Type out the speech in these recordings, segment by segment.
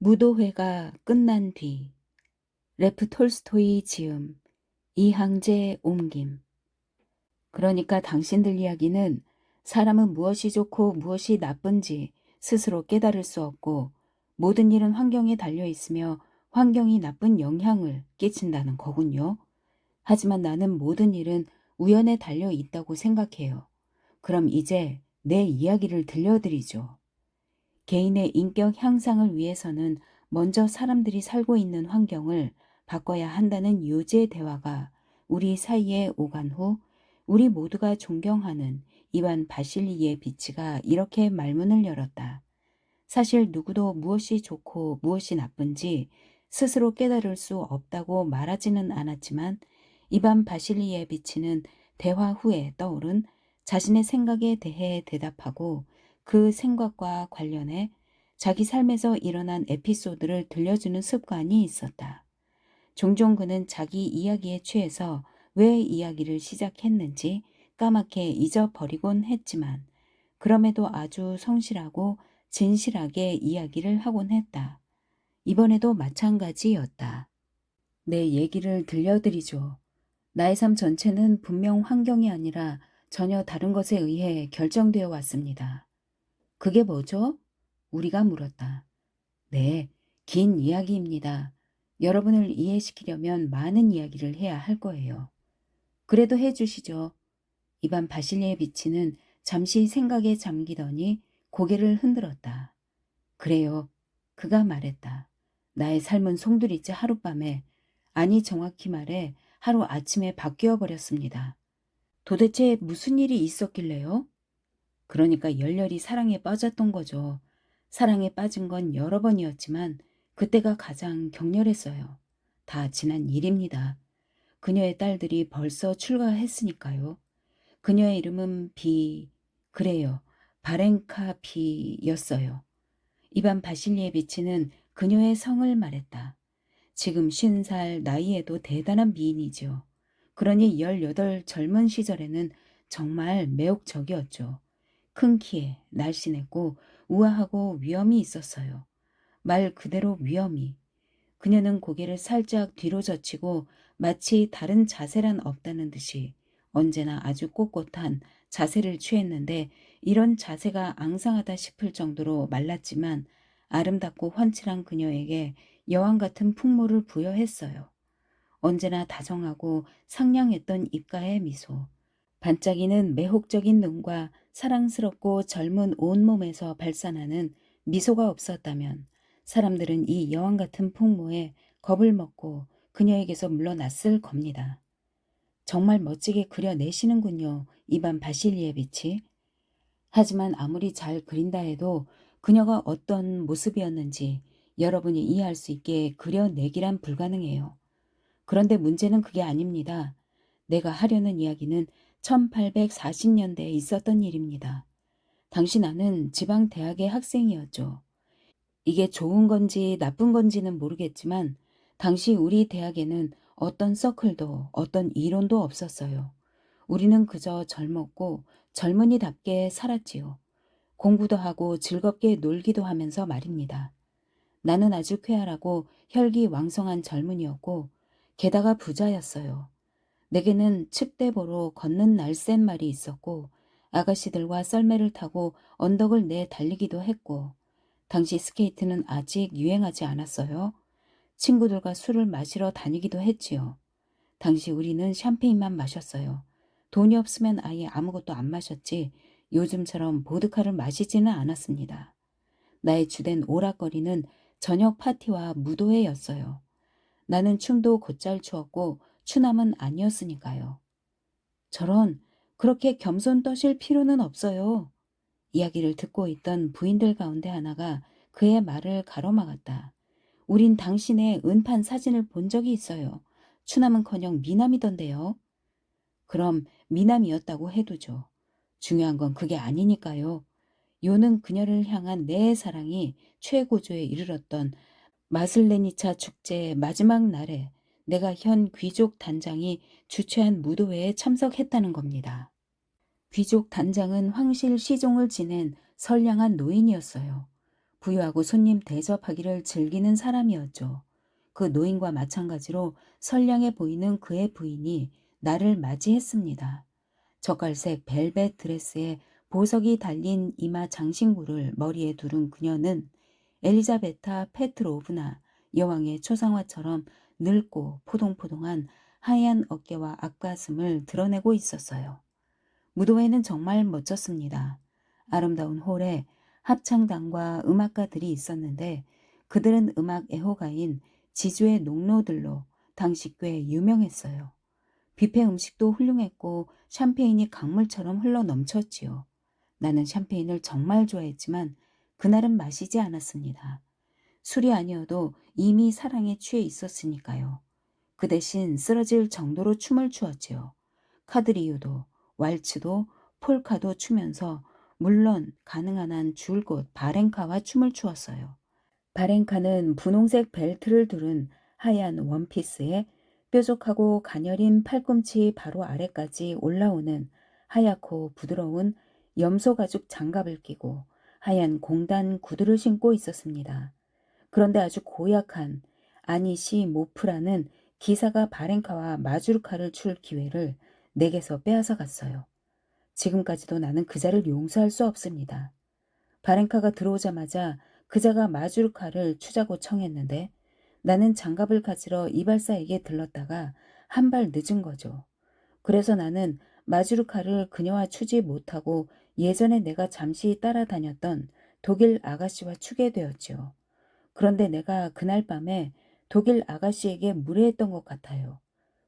무도회가 끝난 뒤. 레프 톨스토이 지음, 이항제 옮김. 그러니까 당신들 이야기는 사람은 무엇이 좋고 무엇이 나쁜지 스스로 깨달을 수 없고 모든 일은 환경에 달려 있으며 환경이 나쁜 영향을 끼친다는 거군요. 하지만 나는 모든 일은 우연에 달려 있다고 생각해요. 그럼 이제 내 이야기를 들려드리죠. 개인의 인격 향상을 위해서는 먼저 사람들이 살고 있는 환경을 바꿔야 한다는 요지의 대화가 우리 사이에 오간 후 우리 모두가 존경하는 이반 바실리의 비치가 이렇게 말문을 열었다. 사실 누구도 무엇이 좋고 무엇이 나쁜지 스스로 깨달을 수 없다고 말하지는 않았지만 이반 바실리의 비치는 대화 후에 떠오른 자신의 생각에 대해 대답하고 그 생각과 관련해 자기 삶에서 일어난 에피소드를 들려주는 습관이 있었다. 종종 그는 자기 이야기에 취해서 왜 이야기를 시작했는지 까맣게 잊어버리곤 했지만 그럼에도 아주 성실하고 진실하게 이야기를 하곤 했다. 이번에도 마찬가지였다. 내 얘기를 들려드리죠. 나의 삶 전체는 분명 환경이 아니라 전혀 다른 것에 의해 결정되어 왔습니다. 그게 뭐죠? 우리가 물었다. 네, 긴 이야기입니다. 여러분을 이해시키려면 많은 이야기를 해야 할 거예요. 그래도 해주시죠. 이반 바실리의 비치는 잠시 생각에 잠기더니 고개를 흔들었다. 그래요. 그가 말했다. 나의 삶은 송두리째 하룻밤에, 아니 정확히 말해 하루 아침에 바뀌어 버렸습니다. 도대체 무슨 일이 있었길래요? 그러니까 열렬히 사랑에 빠졌던 거죠. 사랑에 빠진 건 여러 번이었지만 그때가 가장 격렬했어요. 다 지난 일입니다. 그녀의 딸들이 벌써 출가했으니까요. 그녀의 이름은 그래요. 바렌카 비였어요. 이반 바실리에 비치는 그녀의 성을 말했다. 지금 50살 나이에도 대단한 미인이지요. 그러니 18 젊은 시절에는 정말 매혹적이었죠. 큰 키에 날씬했고 우아하고 위엄이 있었어요. 말 그대로 위엄이. 그녀는 고개를 살짝 뒤로 젖히고 마치 다른 자세란 없다는 듯이 언제나 아주 꼿꼿한 자세를 취했는데 이런 자세가 앙상하다 싶을 정도로 말랐지만 아름답고 훤칠한 그녀에게 여왕 같은 풍모를 부여했어요. 언제나 다정하고 상냥했던 입가의 미소. 반짝이는 매혹적인 눈과 사랑스럽고 젊은 온몸에서 발산하는 미소가 없었다면 사람들은 이 여왕 같은 풍모에 겁을 먹고 그녀에게서 물러났을 겁니다. 정말 멋지게 그려내시는군요. 이반 바실리에비치. 하지만 아무리 잘 그린다 해도 그녀가 어떤 모습이었는지 여러분이 이해할 수 있게 그려내기란 불가능해요. 그런데 문제는 그게 아닙니다. 내가 하려는 이야기는 1840년대에 있었던 일입니다. 당시 나는 지방 대학의 학생이었죠. 이게 좋은 건지 나쁜 건지는 모르겠지만 당시 우리 대학에는 어떤 서클도 어떤 이론도 없었어요. 우리는 그저 젊었고 젊은이답게 살았지요. 공부도 하고 즐겁게 놀기도 하면서 말입니다. 나는 아주 쾌활하고 혈기왕성한 젊은이였고 게다가 부자였어요. 내게는 측대보로 걷는 날쌘말이 있었고 아가씨들과 썰매를 타고 언덕을 달리기도 했고 당시 스케이트는 아직 유행하지 않았어요. 친구들과 술을 마시러 다니기도 했지요. 당시 우리는 샴페인만 마셨어요. 돈이 없으면 아예 아무것도 안 마셨지 요즘처럼 보드카를 마시지는 않았습니다. 나의 주된 오락거리는 저녁 파티와 무도회였어요. 나는 춤도 곧잘 추었고 추남은 아니었으니까요. 저런 그렇게 겸손 떠실 필요는 없어요. 이야기를 듣고 있던 부인들 가운데 하나가 그의 말을 가로막았다. 우린 당신의 은판 사진을 본 적이 있어요. 추남은커녕 미남이던데요. 그럼 미남이었다고 해두죠. 중요한 건 그게 아니니까요. 요는 그녀를 향한 내 사랑이 최고조에 이르렀던 마슬레니차 축제의 마지막 날에 내가 현 귀족 단장이 주최한 무도회에 참석했다는 겁니다. 귀족 단장은 황실 시종을 지낸 선량한 노인이었어요. 부유하고 손님 대접하기를 즐기는 사람이었죠. 그 노인과 마찬가지로 선량해 보이는 그의 부인이 나를 맞이했습니다. 젓갈색 벨벳 드레스에 보석이 달린 이마 장신구를 머리에 두른 그녀는 엘리자베타 페트로브나 여왕의 초상화처럼 늙고 포동포동한 하얀 어깨와 앞가슴을 드러내고 있었어요. 무도회는 정말 멋졌습니다. 아름다운 홀에 합창단과 음악가들이 있었는데 그들은 음악 애호가인 지주의 농노들로 당시 꽤 유명했어요. 뷔페 음식도 훌륭했고 샴페인이 강물처럼 흘러 넘쳤지요. 나는 샴페인을 정말 좋아했지만 그날은 마시지 않았습니다. 술이 아니어도 이미 사랑에 취해 있었으니까요. 그 대신 쓰러질 정도로 춤을 추었지요. 카드리유도, 왈츠도, 폴카도 추면서 물론 가능한 한 줄곧 바렌카와 춤을 추었어요. 바렌카는 분홍색 벨트를 두른 하얀 원피스에 뾰족하고 가녀린 팔꿈치 바로 아래까지 올라오는 하얗고 부드러운 염소 가죽 장갑을 끼고 하얀 공단 구두를 신고 있었습니다. 그런데 아주 고약한 아니시 모프라는 기사가 바렌카와 마주르카를 출 기회를 내게서 빼앗아 갔어요. 지금까지도 나는 그자를 용서할 수 없습니다. 바렌카가 들어오자마자 그자가 마주르카를 추자고 청했는데 나는 장갑을 가지러 이발사에게 들렀다가 한 발 늦은 거죠. 그래서 나는 마주르카를 그녀와 추지 못하고 예전에 내가 잠시 따라다녔던 독일 아가씨와 추게 되었지요. 그런데 내가 그날 밤에 독일 아가씨에게 무례했던 것 같아요.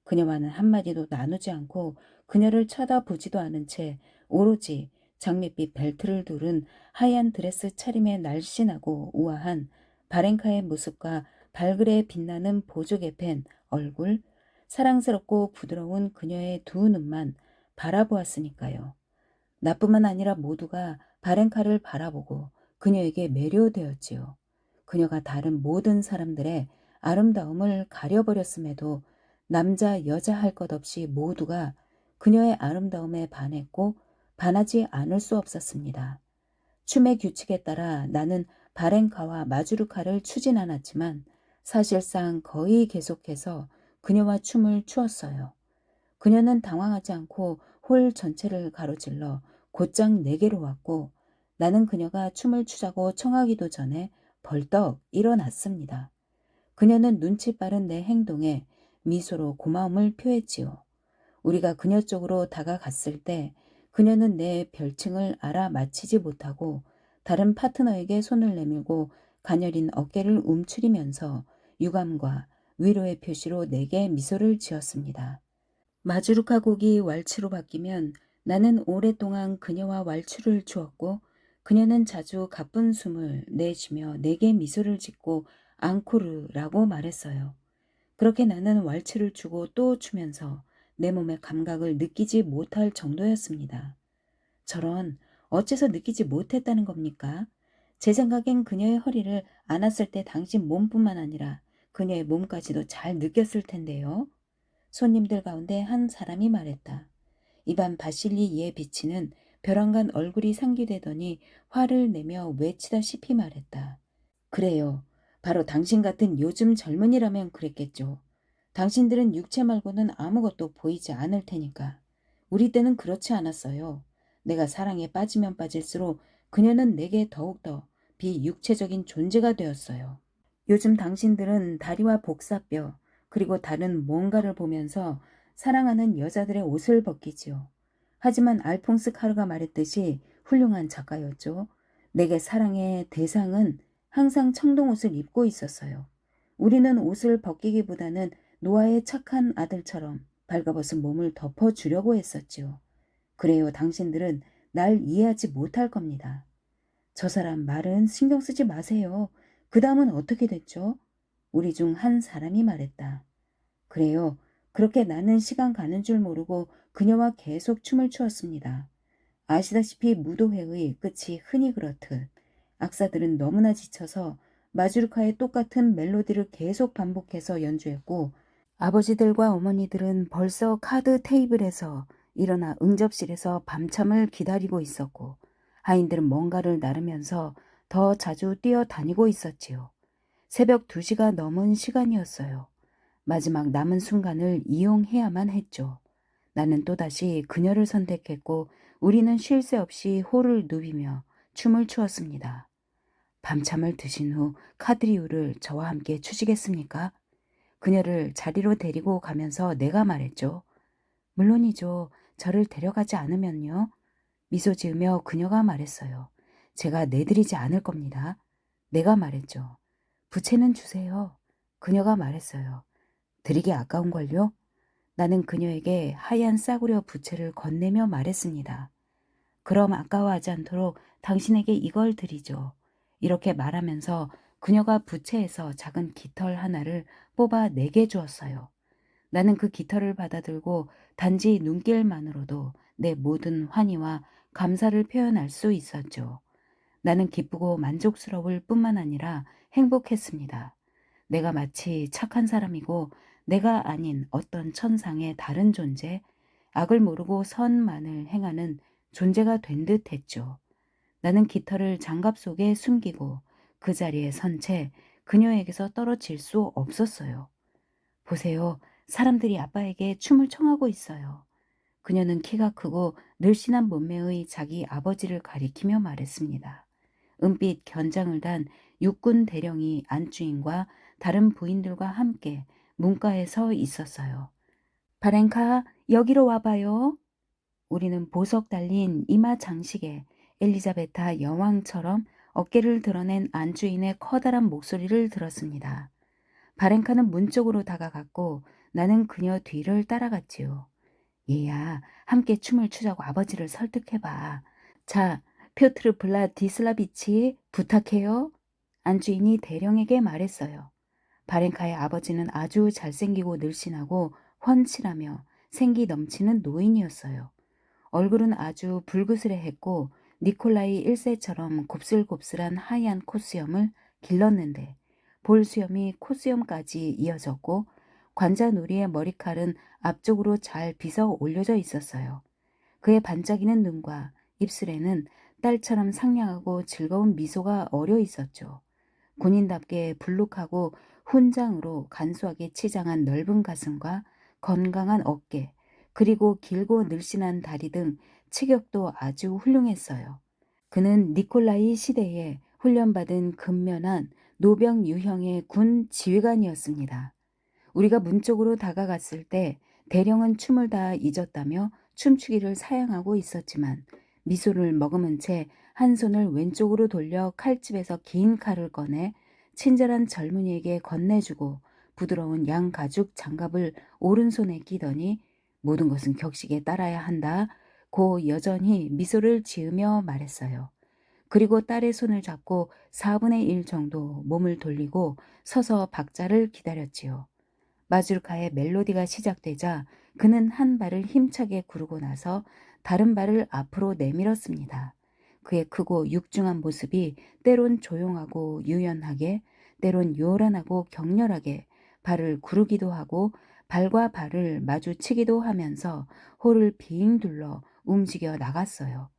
그녀와는 한마디도 나누지 않고 그녀를 쳐다보지도 않은 채 오로지 장밋빛 벨트를 두른 하얀 드레스 차림의 날씬하고 우아한 바렌카의 모습과 발그레 빛나는 보조개 펜 얼굴, 사랑스럽고 부드러운 그녀의 두 눈만 바라보았으니까요. 나뿐만 아니라 모두가 바렌카를 바라보고 그녀에게 매료되었지요. 그녀가 다른 모든 사람들의 아름다움을 가려버렸음에도 남자 여자 할 것 없이 모두가 그녀의 아름다움에 반했고 반하지 않을 수 없었습니다. 춤의 규칙에 따라 나는 바렌카와 마주르카를 추진 않았지만 사실상 거의 계속해서 그녀와 춤을 추었어요. 그녀는 당황하지 않고 홀 전체를 가로질러 곧장 내게로 왔고 나는 그녀가 춤을 추자고 청하기도 전에 벌떡 일어났습니다. 그녀는 눈치 빠른 내 행동에 미소로 고마움을 표했지요. 우리가 그녀 쪽으로 다가갔을 때 그녀는 내 별칭을 알아맞히지 못하고 다른 파트너에게 손을 내밀고 가녀린 어깨를 움츠리면서 유감과 위로의 표시로 내게 미소를 지었습니다. 마주르카 곡이 왈츠로 바뀌면 나는 오랫동안 그녀와 왈츠를 추었고 그녀는 자주 가쁜 숨을 내쉬며 내게 미소를 짓고 앙코르라고 말했어요. 그렇게 나는 왈츠를 추고 또 추면서 내 몸의 감각을 느끼지 못할 정도였습니다. 저런, 어째서 느끼지 못했다는 겁니까? 제 생각엔 그녀의 허리를 안았을 때 당신 몸뿐만 아니라 그녀의 몸까지도 잘 느꼈을 텐데요. 손님들 가운데 한 사람이 말했다. 이반 바실리이에 비치는 벼랑간 얼굴이 상기되더니 화를 내며 외치다시피 말했다. 그래요. 바로 당신 같은 요즘 젊은이라면 그랬겠죠. 당신들은 육체 말고는 아무것도 보이지 않을 테니까. 우리 때는 그렇지 않았어요. 내가 사랑에 빠지면 빠질수록 그녀는 내게 더욱더 비육체적인 존재가 되었어요. 요즘 당신들은 다리와 복사뼈, 그리고 다른 뭔가를 보면서 사랑하는 여자들의 옷을 벗기지요. 하지만 알퐁스 카르가 말했듯이 훌륭한 작가였죠. 내게 사랑의 대상은 항상 청동옷을 입고 있었어요. 우리는 옷을 벗기기보다는 노아의 착한 아들처럼 발가벗은 몸을 덮어주려고 했었지요. 그래요, 당신들은 날 이해하지 못할 겁니다. 저 사람 말은 신경 쓰지 마세요. 그 다음은 어떻게 됐죠? 우리 중 한 사람이 말했다. 그래요. 그렇게 나는 시간 가는 줄 모르고 그녀와 계속 춤을 추었습니다. 아시다시피 무도회의 끝이 흔히 그렇듯 악사들은 너무나 지쳐서 마주르카의 똑같은 멜로디를 계속 반복해서 연주했고 아버지들과 어머니들은 벌써 카드 테이블에서 일어나 응접실에서 밤참을 기다리고 있었고 하인들은 뭔가를 나르면서 더 자주 뛰어다니고 있었지요. 새벽 2시가 넘은 시간이었어요. 마지막 남은 순간을 이용해야만 했죠. 나는 또다시 그녀를 선택했고 우리는 쉴 새 없이 홀을 누비며 춤을 추었습니다. 밤참을 드신 후 카드리우를 저와 함께 추시겠습니까? 그녀를 자리로 데리고 가면서 내가 말했죠. 물론이죠. 저를 데려가지 않으면요. 미소 지으며 그녀가 말했어요. 제가 내드리지 않을 겁니다. 내가 말했죠. 부채는 주세요. 그녀가 말했어요. 드리기 아까운걸요? 나는 그녀에게 하얀 싸구려 부채를 건네며 말했습니다. 그럼 아까워하지 않도록 당신에게 이걸 드리죠. 이렇게 말하면서 그녀가 부채에서 작은 깃털 하나를 뽑아 내게 주었어요. 나는 그 깃털을 받아들고 단지 눈길만으로도 내 모든 환희와 감사를 표현할 수 있었죠. 나는 기쁘고 만족스러울 뿐만 아니라 행복했습니다. 내가 마치 착한 사람이고 내가 아닌 어떤 천상의 다른 존재, 악을 모르고 선만을 행하는 존재가 된 듯 했죠. 나는 깃털을 장갑 속에 숨기고 그 자리에 선 채 그녀에게서 떨어질 수 없었어요. 보세요. 사람들이 아빠에게 춤을 청하고 있어요. 그녀는 키가 크고 늘씬한 몸매의 자기 아버지를 가리키며 말했습니다. 은빛 견장을 단 육군 대령이 안주인과 다른 부인들과 함께 문가에 서 있었어요. 바렌카, 여기로 와봐요. 우리는 보석 달린 이마 장식에 엘리자베타 여왕처럼 어깨를 드러낸 안주인의 커다란 목소리를 들었습니다. 바렌카는 문 쪽으로 다가갔고 나는 그녀 뒤를 따라갔지요. 얘야, 함께 춤을 추자고 아버지를 설득해봐. 자, 표트르 블라디슬라비치 부탁해요. 안주인이 대령에게 말했어요. 바렌카의 아버지는 아주 잘생기고 늘씬하고 훤칠하며 생기 넘치는 노인이었어요. 얼굴은 아주 불그스레했고 니콜라이 1세처럼 곱슬곱슬한 하얀 콧수염을 길렀는데 볼수염이 콧수염까지 이어졌고 관자놀이의 머리칼은 앞쪽으로 잘 빗어 올려져 있었어요. 그의 반짝이는 눈과 입술에는 딸처럼 상냥하고 즐거운 미소가 어려 있었죠. 군인답게 불룩하고 훈장으로 간소하게 치장한 넓은 가슴과 건강한 어깨, 그리고 길고 늘씬한 다리 등 체격도 아주 훌륭했어요. 그는 니콜라이 시대에 훈련받은 근면한 노병 유형의 군 지휘관이었습니다. 우리가 문 쪽으로 다가갔을 때 대령은 춤을 다 잊었다며 춤추기를 사양하고 있었지만 미소를 머금은 채 한 손을 왼쪽으로 돌려 칼집에서 긴 칼을 꺼내 친절한 젊은이에게 건네주고 부드러운 양가죽 장갑을 오른손에 끼더니 모든 것은 격식에 따라야 한다. 고 여전히 미소를 지으며 말했어요. 그리고 딸의 손을 잡고 4분의 1 정도 몸을 돌리고 서서 박자를 기다렸지요. 마주르카의 멜로디가 시작되자 그는 한 발을 힘차게 구르고 나서 다른 발을 앞으로 내밀었습니다. 그의 크고 육중한 모습이 때론 조용하고 유연하게, 때론 요란하고 격렬하게 발을 구르기도 하고 발과 발을 마주치기도 하면서 홀을 빙 둘러 움직여 나갔어요.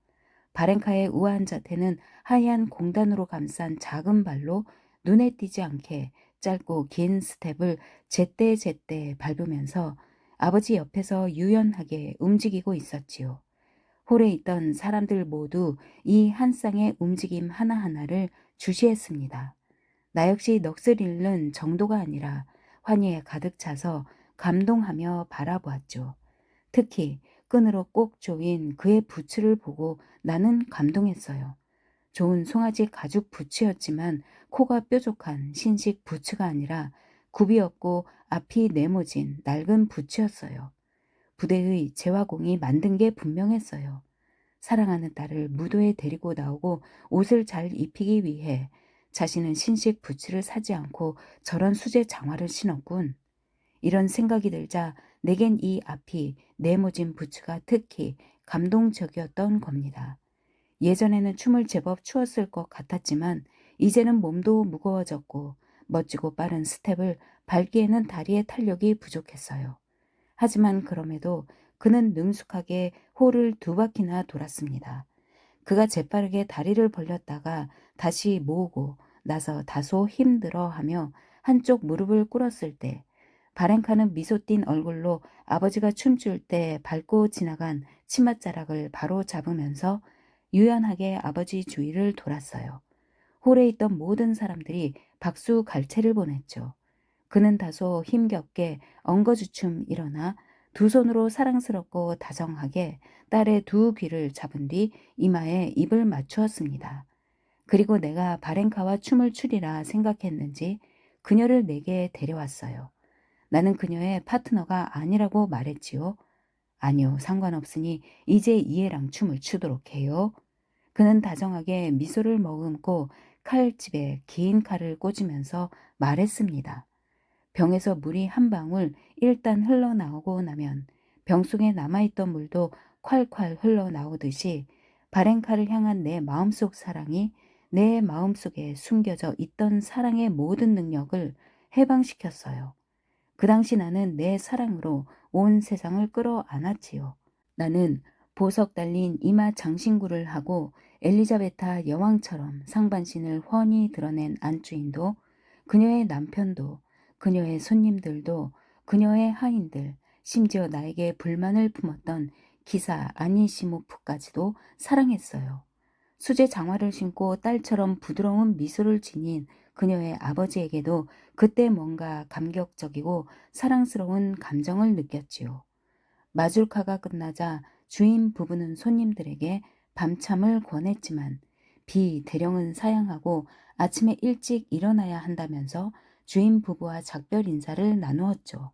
바렌카의 우아한 자태는 하얀 공단으로 감싼 작은 발로 눈에 띄지 않게 짧고 긴 스텝을 제때제때 밟으면서 아버지 옆에서 유연하게 움직이고 있었지요. 홀에 있던 사람들 모두 이 한 쌍의 움직임 하나하나를 주시했습니다. 나 역시 넋을 잃는 정도가 아니라 환희에 가득 차서 감동하며 바라보았죠. 특히 끈으로 꼭 조인 그의 부츠를 보고 나는 감동했어요. 좋은 송아지 가죽 부츠였지만 코가 뾰족한 신식 부츠가 아니라 굽이 없고 앞이 네모진 낡은 부츠였어요. 부대의 재화공이 만든 게 분명했어요. 사랑하는 딸을 무도에 데리고 나오고 옷을 잘 입히기 위해 자신은 신식 부츠를 사지 않고 저런 수제 장화를 신었군. 이런 생각이 들자 내겐 이 앞이 네모진 부츠가 특히 감동적이었던 겁니다. 예전에는 춤을 제법 추었을 것 같았지만 이제는 몸도 무거워졌고 멋지고 빠른 스텝을 밟기에는 다리의 탄력이 부족했어요. 하지만 그럼에도 그는 능숙하게 홀을 2바퀴나 돌았습니다. 그가 재빠르게 다리를 벌렸다가 다시 모으고 나서 다소 힘들어하며 한쪽 무릎을 꿇었을 때 바렌카는 미소 띤 얼굴로 아버지가 춤출 때 밟고 지나간 치맛자락을 바로 잡으면서 유연하게 아버지 주위를 돌았어요. 홀에 있던 모든 사람들이 박수 갈채를 보냈죠. 그는 다소 힘겹게 엉거주춤 일어나 두 손으로 사랑스럽고 다정하게 딸의 두 귀를 잡은 뒤 이마에 입을 맞추었습니다. 그리고 내가 바렌카와 춤을 추리라 생각했는지 그녀를 내게 데려왔어요. 나는 그녀의 파트너가 아니라고 말했지요. 아니요, 상관없으니 이제 이해랑 춤을 추도록 해요. 그는 다정하게 미소를 머금고 칼집에 긴 칼을 꽂으면서 말했습니다. 병에서 물이 한 방울 일단 흘러나오고 나면 병 속에 남아있던 물도 콸콸 흘러나오듯이 바렌카를 향한 내 마음속 사랑이 내 마음속에 숨겨져 있던 사랑의 모든 능력을 해방시켰어요. 그 당시 나는 내 사랑으로 온 세상을 끌어안았지요. 나는 보석 달린 이마 장신구를 하고 엘리자베타 여왕처럼 상반신을 훤히 드러낸 안주인도 그녀의 남편도 그녀의 손님들도 그녀의 하인들 심지어 나에게 불만을 품었던 기사 아니시모프까지도 사랑했어요. 수제 장화를 신고 딸처럼 부드러운 미소를 지닌 그녀의 아버지에게도 그때 뭔가 감격적이고 사랑스러운 감정을 느꼈지요. 마줄카가 끝나자 주인 부부는 손님들에게 밤참을 권했지만 비대령은 사양하고 아침에 일찍 일어나야 한다면서 주인 부부와 작별 인사를 나누었죠.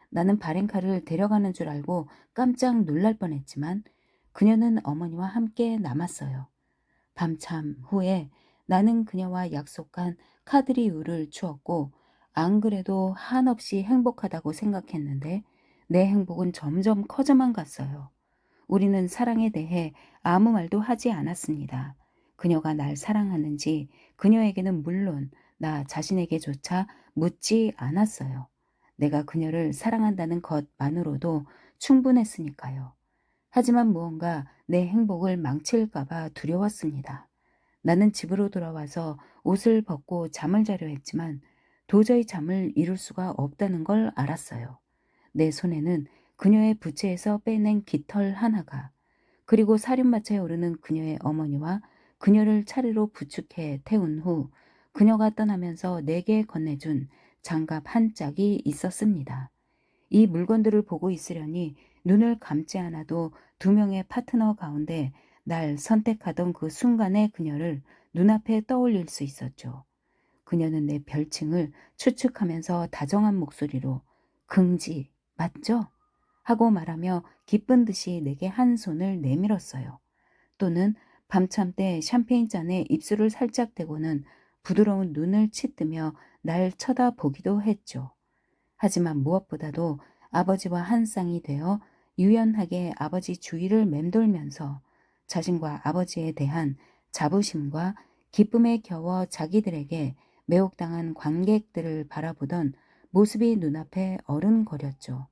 나는 바렌카를 데려가는 줄 알고 깜짝 놀랄 뻔했지만 그녀는 어머니와 함께 남았어요. 밤참 후에 나는 그녀와 약속한 카드리우를 추었고 안 그래도 한없이 행복하다고 생각했는데 내 행복은 점점 커져만 갔어요. 우리는 사랑에 대해 아무 말도 하지 않았습니다. 그녀가 날 사랑하는지 그녀에게는 물론 나 자신에게조차 묻지 않았어요. 내가 그녀를 사랑한다는 것만으로도 충분했으니까요. 하지만 무언가 내 행복을 망칠까봐 두려웠습니다. 나는 집으로 돌아와서 옷을 벗고 잠을 자려 했지만 도저히 잠을 이룰 수가 없다는 걸 알았어요. 내 손에는 그녀의 부채에서 빼낸 깃털 하나가 그리고 사륜마차에 오르는 그녀의 어머니와 그녀를 차례로 부축해 태운 후 그녀가 떠나면서 내게 건네준 장갑 한 짝이 있었습니다. 이 물건들을 보고 있으려니 눈을 감지 않아도 두 명의 파트너 가운데 날 선택하던 그 순간의 그녀를 눈앞에 떠올릴 수 있었죠. 그녀는 내 별칭을 추측하면서 다정한 목소리로 긍지, 맞죠? 하고 말하며 기쁜 듯이 내게 한 손을 내밀었어요. 또는 밤참 때 샴페인 잔에 입술을 살짝 대고는 부드러운 눈을 치뜨며 날 쳐다보기도 했죠. 하지만 무엇보다도 아버지와 한 쌍이 되어 유연하게 아버지 주위를 맴돌면서 자신과 아버지에 대한 자부심과 기쁨에 겨워 자기들에게 매혹당한 관객들을 바라보던 모습이 눈앞에 어른거렸죠.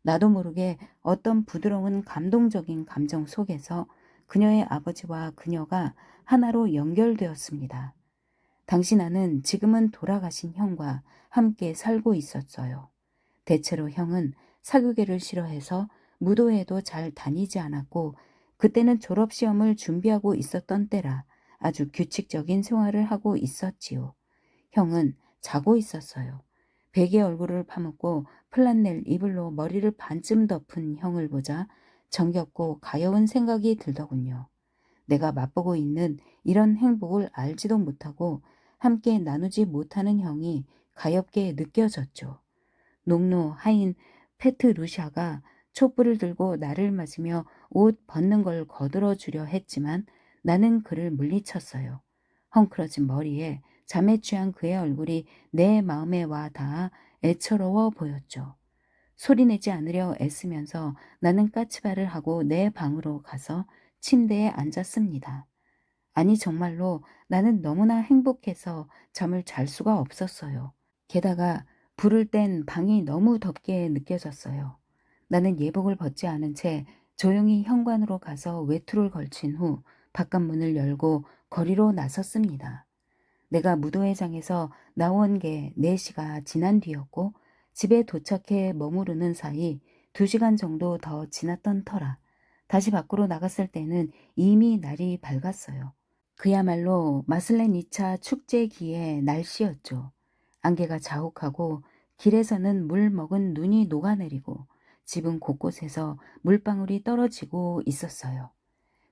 나도 모르게 어떤 부드러운 감동적인 감정 속에서 그녀의 아버지와 그녀가 하나로 연결되었습니다. 당시 나는 지금은 돌아가신 형과 함께 살고 있었어요. 대체로 형은 사교계를 싫어해서 무도회에도 잘 다니지 않았고 그때는 졸업시험을 준비하고 있었던 때라 아주 규칙적인 생활을 하고 있었지요. 형은 자고 있었어요. 베개 얼굴을 파묻고 플란넬 이불로 머리를 반쯤 덮은 형을 보자 정겹고 가여운 생각이 들더군요. 내가 맛보고 있는 이런 행복을 알지도 못하고 함께 나누지 못하는 형이 가엽게 느껴졌죠. 농노 하인 페트루샤가 촛불을 들고 나를 맞으며 옷 벗는 걸 거들어 주려 했지만 나는 그를 물리쳤어요. 헝클어진 머리에 잠에 취한 그의 얼굴이 내 마음에 와 닿아 애처로워 보였죠. 소리내지 않으려 애쓰면서 나는 까치발을 하고 내 방으로 가서 침대에 앉았습니다. 아니 정말로 나는 너무나 행복해서 잠을 잘 수가 없었어요. 게다가 불을 땐 방이 너무 덥게 느껴졌어요. 나는 예복을 벗지 않은 채 조용히 현관으로 가서 외투를 걸친 후 바깥문을 열고 거리로 나섰습니다. 내가 무도회장에서 나온 게 4시가 지난 뒤였고 집에 도착해 머무르는 사이 2시간 정도 더 지났던 터라 다시 밖으로 나갔을 때는 이미 날이 밝았어요. 그야말로 마슬레니차 축제기의 날씨였죠. 안개가 자욱하고 길에서는 물 먹은 눈이 녹아내리고 집은 곳곳에서 물방울이 떨어지고 있었어요.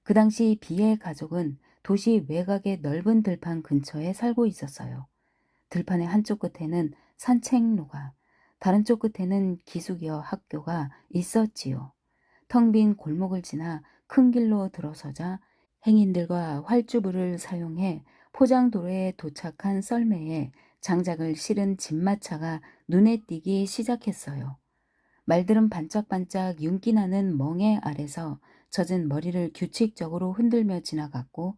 그 당시 비의 가족은 도시 외곽의 넓은 들판 근처에 살고 있었어요. 들판의 한쪽 끝에는 산책로가, 다른 쪽 끝에는 기숙여 학교가 있었지요. 텅 빈 골목을 지나 큰 길로 들어서자 행인들과 활주부를 사용해 포장도로에 도착한 썰매에 장작을 실은 집마차가 눈에 띄기 시작했어요. 말들은 반짝반짝 윤기 나는 멍에 아래서 젖은 머리를 규칙적으로 흔들며 지나갔고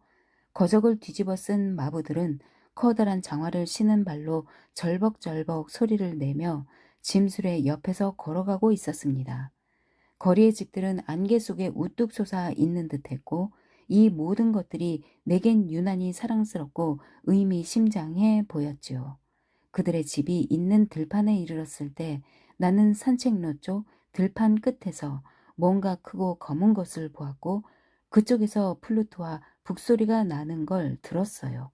거적을 뒤집어 쓴 마부들은 커다란 장화를 신은 발로 절벅절벅 소리를 내며 짐수레 옆에서 걸어가고 있었습니다. 거리의 집들은 안개 속에 우뚝 솟아 있는 듯했고 이 모든 것들이 내겐 유난히 사랑스럽고 의미심장해 보였지요. 그들의 집이 있는 들판에 이르렀을 때 나는 산책로 쪽 들판 끝에서 뭔가 크고 검은 것을 보았고 그쪽에서 플루트와 북소리가 나는 걸 들었어요.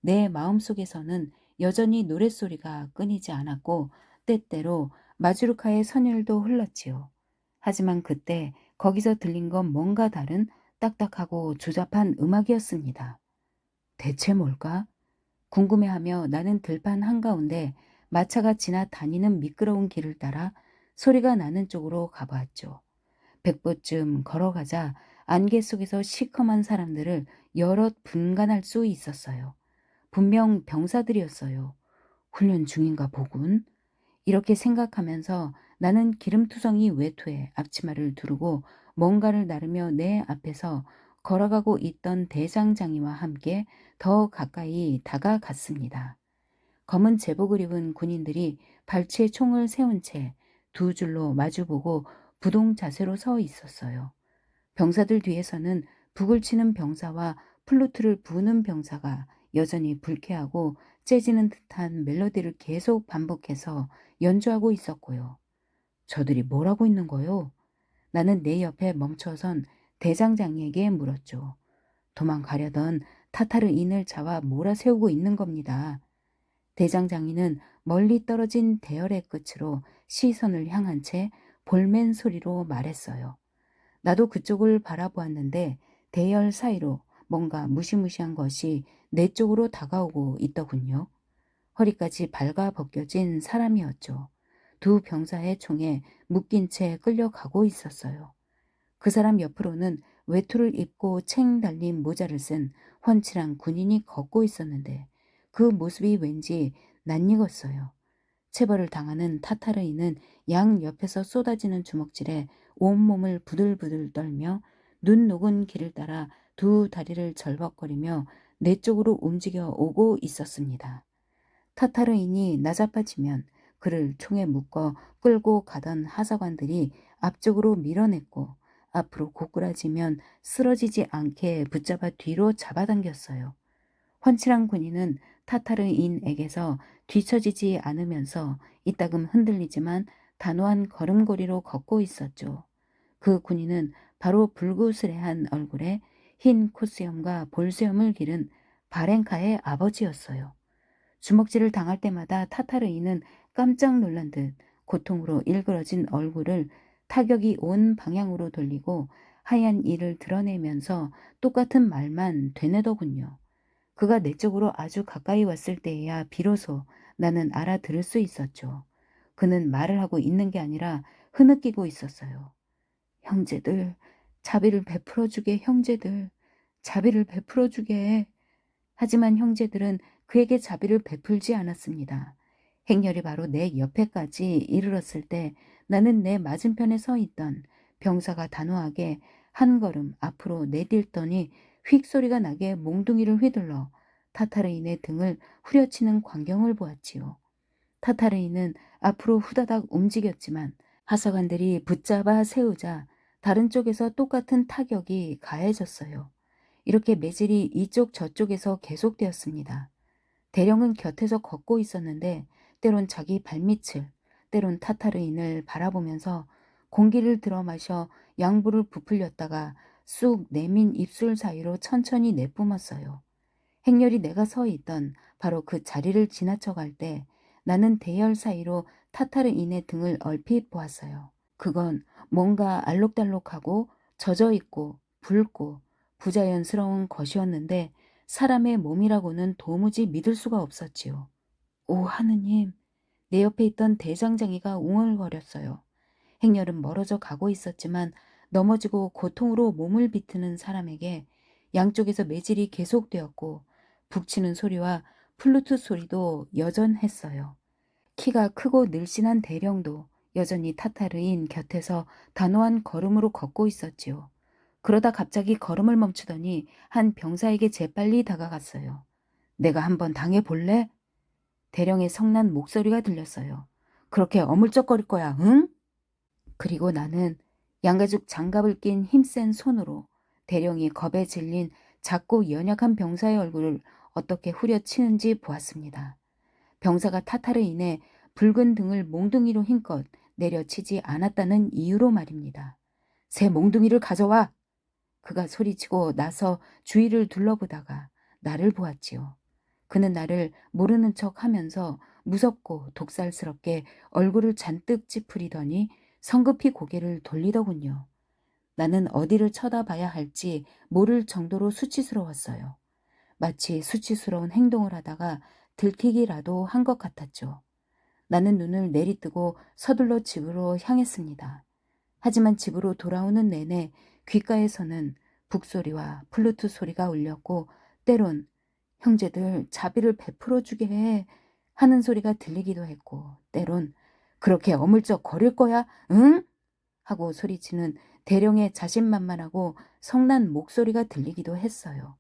내 마음속에서는 여전히 노랫소리가 끊이지 않았고 때때로 마주르카의 선율도 흘렀지요. 하지만 그때 거기서 들린 건 뭔가 다른 딱딱하고 조잡한 음악이었습니다. 대체 뭘까? 궁금해하며 나는 들판 한가운데 마차가 지나다니는 미끄러운 길을 따라 소리가 나는 쪽으로 가보았죠. 100보쯤 걸어가자 안개 속에서 시커먼 사람들을 여럿 분간할 수 있었어요. 분명 병사들이었어요. 훈련 중인가 보군. 이렇게 생각하면서 나는 기름투성이 외투에 앞치마를 두르고 뭔가를 나르며 내 앞에서 걸어가고 있던 대장장이와 함께 더 가까이 다가갔습니다. 검은 제복을 입은 군인들이 발치에 총을 세운 채 2줄로 마주보고 부동 자세로 서 있었어요. 병사들 뒤에서는 북을 치는 병사와 플루트를 부는 병사가 여전히 불쾌하고 재지는 듯한 멜로디를 계속 반복해서 연주하고 있었고요. 저들이 뭘 하고 있는 거요? 나는 내 옆에 멈춰선 대장장이에게 물었죠. 도망가려던 타타르인을 잡아 몰아세우고 있는 겁니다. 대장장이는 멀리 떨어진 대열의 끝으로 시선을 향한 채 볼멘 소리로 말했어요. 나도 그쪽을 바라보았는데 대열 사이로 뭔가 무시무시한 것이 내 쪽으로 다가오고 있더군요. 허리까지 발가 벗겨진 사람이었죠. 2병사의 총에 묶인 채 끌려가고 있었어요. 그 사람 옆으로는 외투를 입고 챙 달린 모자를 쓴 훤칠한 군인이 걷고 있었는데 그 모습이 왠지 낯익었어요. 체벌을 당하는 타타르인은 양 옆에서 쏟아지는 주먹질에 온몸을 부들부들 떨며 눈 녹은 길을 따라 2다리를 절벅거리며 내 쪽으로 움직여 오고 있었습니다. 타타르인이 나자빠지면 그를 총에 묶어 끌고 가던 하사관들이 앞쪽으로 밀어냈고 앞으로 고꾸라지면 쓰러지지 않게 붙잡아 뒤로 잡아당겼어요. 훤칠한 군인은 타타르인에게서 뒤처지지 않으면서 이따금 흔들리지만 단호한 걸음걸이로 걷고 있었죠. 그 군인은 바로 불구스레한 얼굴에 흰 콧수염과 볼수염을 기른 바렌카의 아버지였어요. 주먹질을 당할 때마다 타타르인은 깜짝 놀란 듯 고통으로 일그러진 얼굴을 타격이 온 방향으로 돌리고 하얀 이를 드러내면서 똑같은 말만 되뇌더군요. 그가 내 쪽으로 아주 가까이 왔을 때에야 비로소 나는 알아들을 수 있었죠. 그는 말을 하고 있는 게 아니라 흐느끼고 있었어요. 형제들, 자비를 베풀어 주게 형제들, 자비를 베풀어 주게. 하지만 형제들은 그에게 자비를 베풀지 않았습니다. 행렬이 바로 내 옆에까지 이르렀을 때 나는 내 맞은편에 서 있던 병사가 단호하게 한 걸음 앞으로 내딜더니 휙 소리가 나게 몽둥이를 휘둘러 타타르인의 등을 후려치는 광경을 보았지요. 타타르인은 앞으로 후다닥 움직였지만 하사관들이 붙잡아 세우자 다른 쪽에서 똑같은 타격이 가해졌어요. 이렇게 매질이 이쪽 저쪽에서 계속되었습니다. 대령은 곁에서 걷고 있었는데 때론 자기 발밑을, 때론 타타르인을 바라보면서 공기를 들어 마셔 양부를 부풀렸다가 쑥 내민 입술 사이로 천천히 내뿜었어요. 행렬이 내가 서 있던 바로 그 자리를 지나쳐 갈 때 나는 대열 사이로 타타르인의 등을 얼핏 보았어요. 그건 뭔가 알록달록하고 젖어 있고 붉고 부자연스러운 것이었는데 사람의 몸이라고는 도무지 믿을 수가 없었지요. 오 하느님, 내 옆에 있던 대장장이가 웅얼거렸어요. 행렬은 멀어져 가고 있었지만 넘어지고 고통으로 몸을 비트는 사람에게 양쪽에서 매질이 계속되었고 북치는 소리와 플루트 소리도 여전했어요. 키가 크고 늘씬한 대령도 여전히 타타르인 곁에서 단호한 걸음으로 걷고 있었지요. 그러다 갑자기 걸음을 멈추더니 한 병사에게 재빨리 다가갔어요. 내가 한번 당해볼래? 대령의 성난 목소리가 들렸어요. 그렇게 어물쩍거릴 거야, 응? 그리고 나는 양가죽 장갑을 낀 힘센 손으로 대령이 겁에 질린 작고 연약한 병사의 얼굴을 어떻게 후려치는지 보았습니다. 병사가 타타르인의 붉은 등을 몽둥이로 힘껏 내려치지 않았다는 이유로 말입니다. 새 몽둥이를 가져와! 그가 소리치고 나서 주위를 둘러보다가 나를 보았지요. 그는 나를 모르는 척 하면서 무섭고 독살스럽게 얼굴을 잔뜩 찌푸리더니 성급히 고개를 돌리더군요. 나는 어디를 쳐다봐야 할지 모를 정도로 수치스러웠어요. 마치 수치스러운 행동을 하다가 들키기라도 한 것 같았죠. 나는 눈을 내리뜨고 서둘러 집으로 향했습니다. 하지만 집으로 돌아오는 내내 귓가에서는 북소리와 플루트 소리가 울렸고 때론 형제들 자비를 베풀어 주게 해 하는 소리가 들리기도 했고 때론 그렇게 어물쩍 거릴 거야? 응? 하고 소리치는 대령의 자신만만하고 성난 목소리가 들리기도 했어요.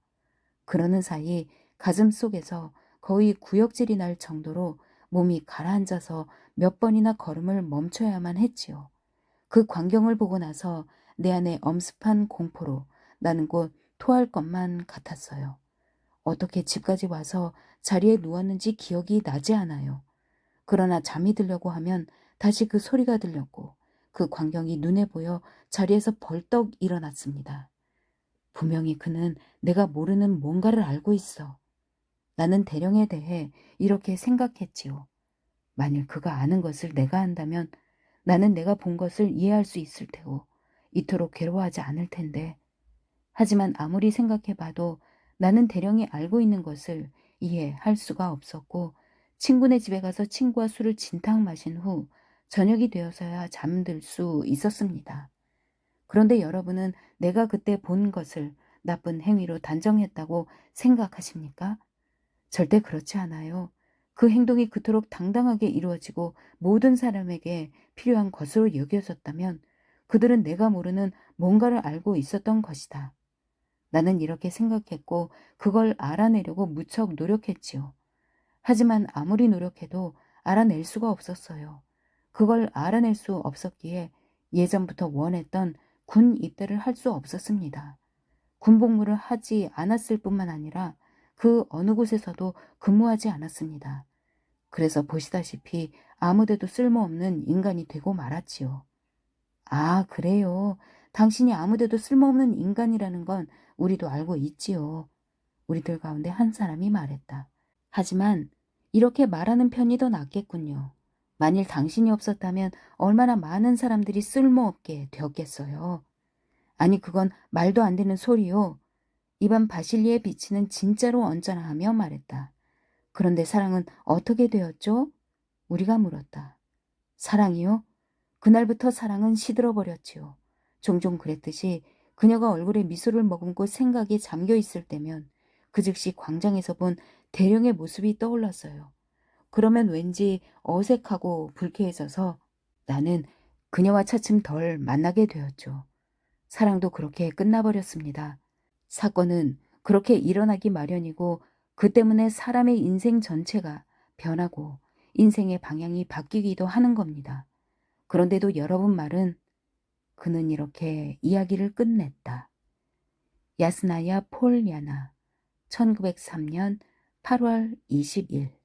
그러는 사이 가슴 속에서 거의 구역질이 날 정도로 몸이 가라앉아서 몇 번이나 걸음을 멈춰야만 했지요. 그 광경을 보고 나서 내 안에 엄습한 공포로 나는 곧 토할 것만 같았어요. 어떻게 집까지 와서 자리에 누웠는지 기억이 나지 않아요. 그러나 잠이 들려고 하면 다시 그 소리가 들렸고 그 광경이 눈에 보여 자리에서 벌떡 일어났습니다. 분명히 그는 내가 모르는 뭔가를 알고 있어. 나는 대령에 대해 이렇게 생각했지요. 만일 그가 아는 것을 내가 안다면 나는 내가 본 것을 이해할 수 있을 테고 이토록 괴로워하지 않을 텐데. 하지만 아무리 생각해봐도 나는 대령이 알고 있는 것을 이해할 수가 없었고 친구네 집에 가서 친구와 술을 진탕 마신 후 저녁이 되어서야 잠들 수 있었습니다. 그런데 여러분은 내가 그때 본 것을 나쁜 행위로 단정했다고 생각하십니까? 절대 그렇지 않아요. 그 행동이 그토록 당당하게 이루어지고 모든 사람에게 필요한 것으로 여겨졌다면 그들은 내가 모르는 뭔가를 알고 있었던 것이다. 나는 이렇게 생각했고 그걸 알아내려고 무척 노력했지요. 하지만 아무리 노력해도 알아낼 수가 없었어요. 그걸 알아낼 수 없었기에 예전부터 원했던 군 입대를 할 수 없었습니다. 군복무를 하지 않았을 뿐만 아니라 그 어느 곳에서도 근무하지 않았습니다. 그래서 보시다시피 아무데도 쓸모없는 인간이 되고 말았지요. 아, 그래요. 당신이 아무데도 쓸모없는 인간이라는 건 우리도 알고 있지요. 우리들 가운데 한 사람이 말했다. 하지만 이렇게 말하는 편이 더 낫겠군요. 만일 당신이 없었다면 얼마나 많은 사람들이 쓸모없게 되었겠어요. 아니 그건 말도 안 되는 소리요. 이반 바실리에 비치는 진짜로 언짢아하며 말했다. 그런데 사랑은 어떻게 되었죠? 우리가 물었다. 사랑이요? 그날부터 사랑은 시들어버렸지요. 종종 그랬듯이 그녀가 얼굴에 미소를 머금고 생각에 잠겨 있을 때면 그 즉시 광장에서 본 대령의 모습이 떠올랐어요. 그러면 왠지 어색하고 불쾌해져서 나는 그녀와 차츰 덜 만나게 되었죠. 사랑도 그렇게 끝나버렸습니다. 사건은 그렇게 일어나기 마련이고 그 때문에 사람의 인생 전체가 변하고 인생의 방향이 바뀌기도 하는 겁니다. 그런데도 여러분 말은 그는 이렇게 이야기를 끝냈다. 야스나야 폴야나 1903년 8월 20일